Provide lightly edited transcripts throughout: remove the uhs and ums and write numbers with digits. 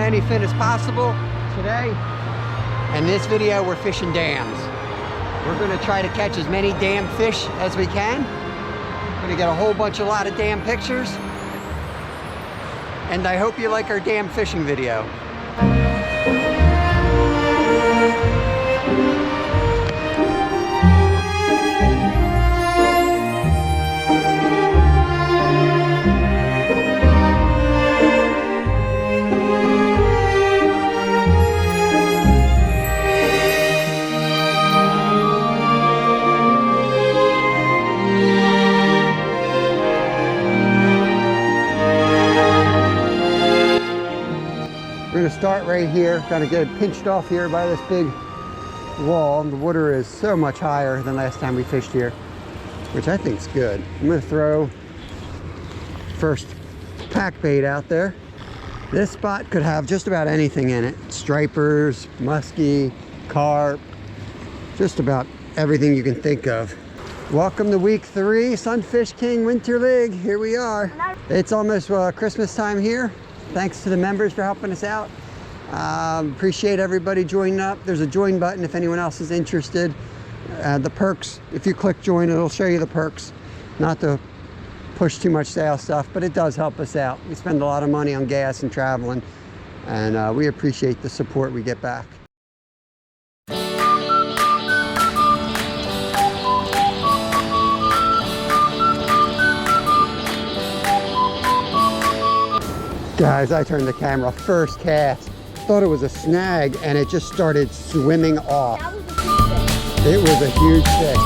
many fin as possible today. In this video, we're fishing dams. We're gonna try to catch as many dam fish as we can. We're gonna get a lot of dam pictures. And I hope you like our dam fishing video. We're gonna start right here, kind of get pinched off here by this big wall. The water is so much higher than last time we fished here, which I think is good. I'm gonna throw first pack bait out there. This spot could have just about anything in it. Stripers, muskie, carp, just about everything you can think of. Welcome to week 3, Sunfish King Winter League. Here we are. It's almost Christmas time here. Thanks to the members for helping us out. Appreciate everybody joining up. There's a join button if anyone else is interested. The perks, if you click join, it'll show you the perks. Not to push too much sales stuff, but it does help us out. We spend a lot of money on gas and traveling, and we appreciate the support we get back. Guys, I turned the camera first cast. Thought it was a snag and it just started swimming off. It was a huge fish.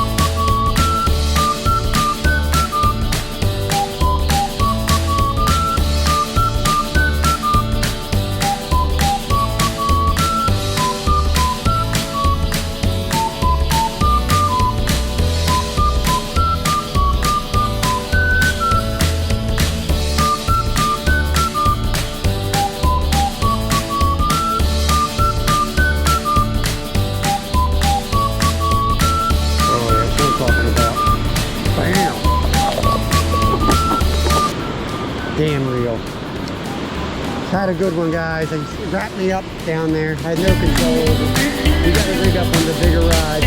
Damn reel. Had a good one, guys. They wrapped me up down there. I had no control over it. We got to rig up on the bigger rod.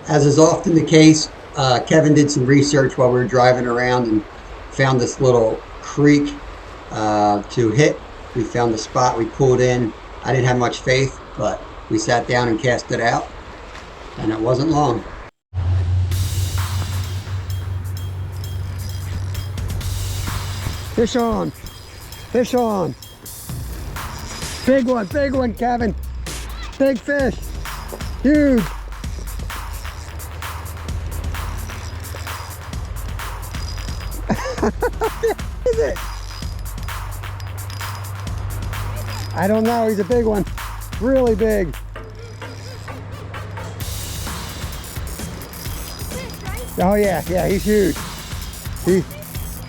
As is often the case, Kevin did some research while we were driving around and found this little creek to hit. We found the spot, we pulled in. I didn't have much faith, but we sat down and cast it out, and it wasn't long. Fish on, fish on. Big one, Kevin. Big fish, huge. Is it? I don't know, he's a big one. Really big. Oh yeah, he's huge.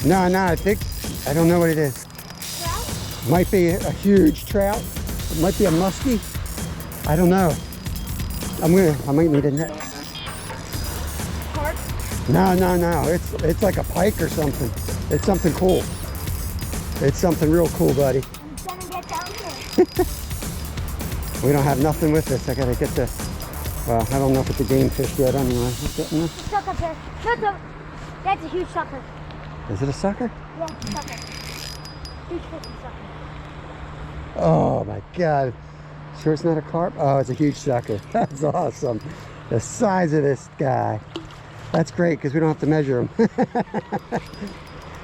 No, I don't know what it is. Trout? Might be a huge trout. It might be a muskie. I don't know. I might need a net. Carp? No. It's like a pike or something. It's something cool. It's something real cool, buddy. I'm gonna get down here. We don't have nothing with this. I gotta get the, well, I don't know if it's a game fish yet anyway. It's stuck up there. That's a huge sucker. Is it a sucker? Yeah, it's a sucker. Huge fish sucker. Oh my God. Sure it's not a carp? Oh, it's a huge sucker. That's awesome. The size of this guy. That's great because we don't have to measure them.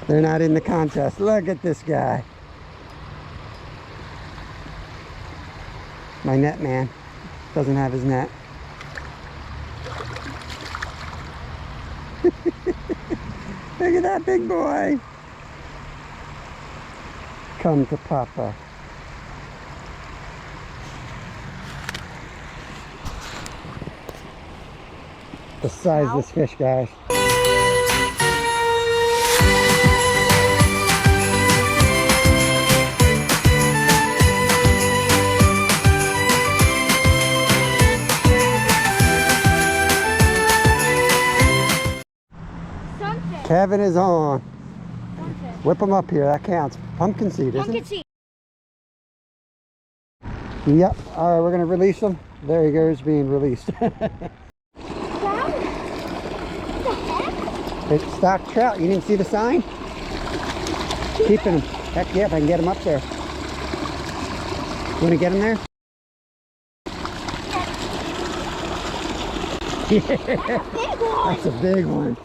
They're not in the contest. Look at this guy. My net man doesn't have his net. Look at that big boy. Come to Papa. The size of this fish, guys. Kevin is on. Okay. Whip them up here. That counts. Pumpkin seed, isn't Pumpkin it? seed. Yep. All right, we're going to release them. There he goes, being released. It's stock trout. You didn't see the sign? Keeping them. Heck yeah, if I can get them up there. You want to get them there? Yeah, that's a big one.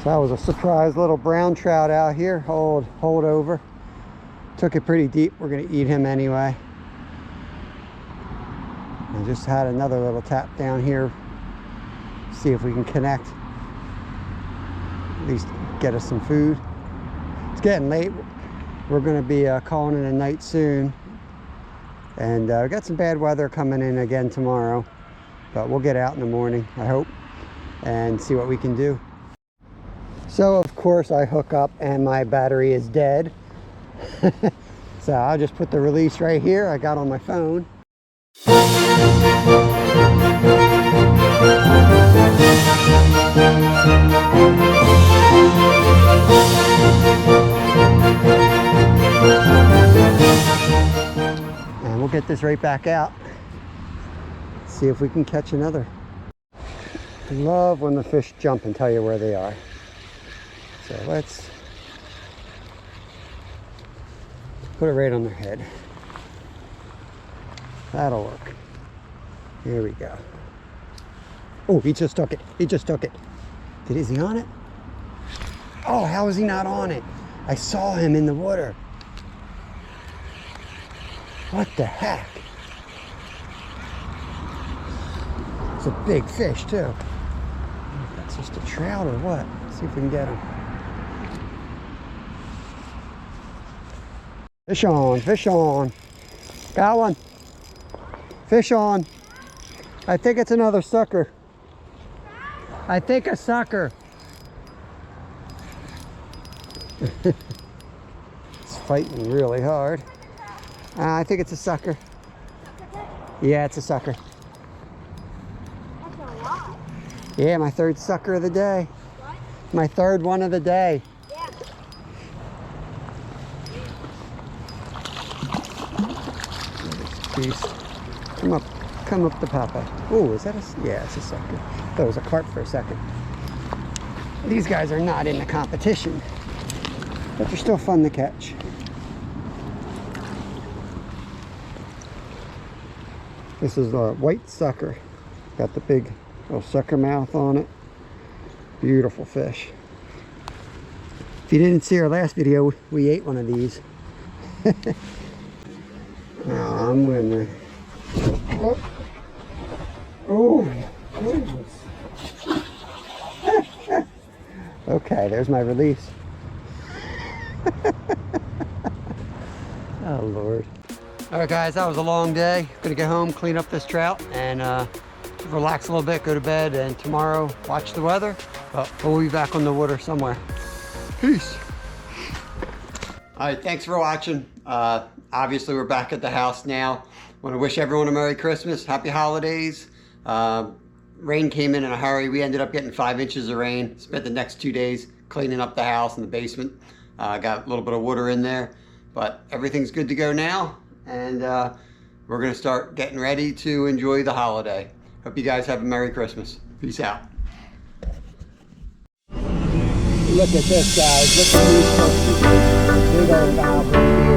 So that was a surprise little brown trout out here. Hold over. Took it pretty deep. We're going to eat him anyway. I just had another little tap down here. See if we can connect. At least get us some food. It's getting late. We're going to be calling it a night soon. And we got some bad weather coming in again tomorrow. But we'll get out in the morning, I hope, and see what we can do. So, of course, I hook up and my battery is dead. So I'll just put the release right here. I got on my phone. And we'll get this right back out. See if we can catch another. I love when the fish jump and tell you where they are. So let's put it right on their head. That'll work. Here we go. Oh, he just took it. He just took it. Is he on it? Oh, how is he not on it? I saw him in the water. What the heck? It's a big fish too. That's just a trout or what? Let's see if we can get him. Fish on, fish on. Got one. Fish on. I think it's another sucker. I think a sucker. It's fighting really hard. I think it's a sucker. Yeah, it's a sucker. That's a lot. Yeah, my third sucker of the day. What? My third one of the day. Yeah. Beast. Come up the papa. Oh, is that a? Yeah, it's a sucker. Thought it was a carp for a second. These guys are not in the competition, but they're still fun to catch. This is a white sucker. Got the big little sucker mouth on it. Beautiful fish. If you didn't see our last video, we ate one of these. Now I'm gonna. Oh, goodness. Okay, there's my release. Oh Lord. All right, guys, that was a long day. Gonna get home, clean up this trout, and relax a little bit, go to bed, and tomorrow watch the weather. But we'll be back on the water somewhere. Peace. All right, thanks for watching. Obviously, we're back at the house now. Want to wish everyone a Merry Christmas, Happy Holidays. Rain came in a hurry. We ended up getting 5 inches of rain. Spent the next 2 days cleaning up the house and the basement. Got a little bit of water in there, but everything's good to go now. And we're going to start getting ready to enjoy the holiday. Hope you guys have a Merry Christmas. Peace out. Look at this, guys. Look at these. Big old goblins.